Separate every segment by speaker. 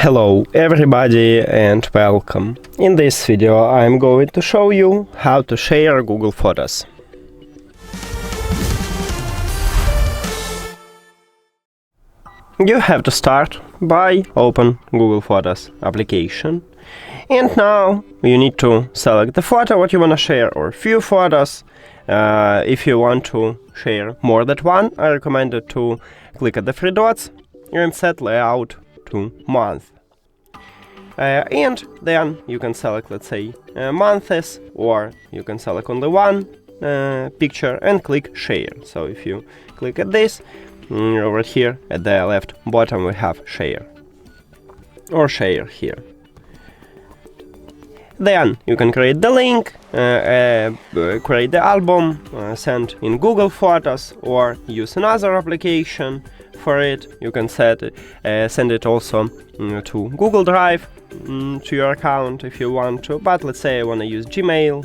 Speaker 1: Hello everybody and welcome. In this video I'm going to show you how to share Google Photos. You have to start by open Google Photos application, and now you need to select the photo what you want to share or few photos. If you want to share more than one, I recommend you to click at the three dots and set layout to month. And then you can select, let's say, months, or you can select only one picture and click share. So if you click at this, over here at the left bottom we have share, or share here. Then you can create the link, create the album, send in Google Photos, or use another application for it. You can send it also to Google Drive, to your account if you want to, but let's say I want to use Gmail.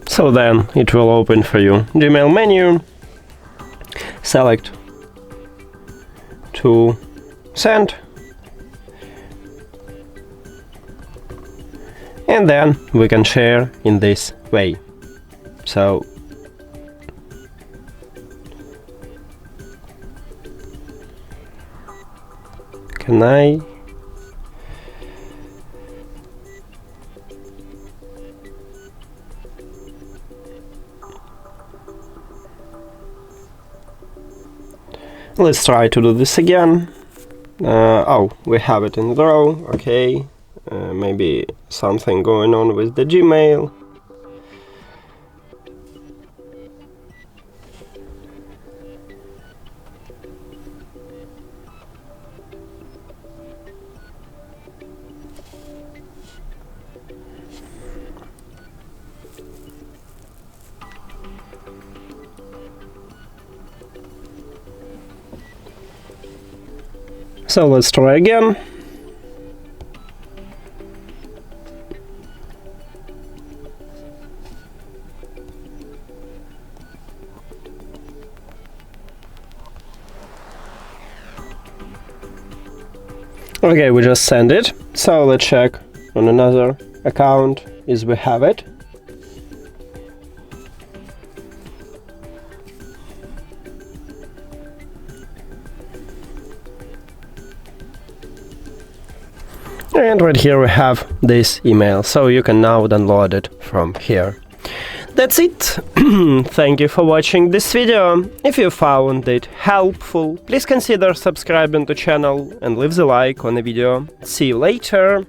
Speaker 1: So then it will open for you Gmail menu, select to send, and then we can share in this way. So can I let's try to do this again. Oh, we have it in the row. Okay, maybe something going on with the Gmail. So let's try again. Okay, we just send it. So let's check on another account is we have it. And right here we have this email, so you can now download it from here. That's it. Thank you for watching this video. If you found it helpful, please consider subscribing to the channel and leave the like on the video. See you later.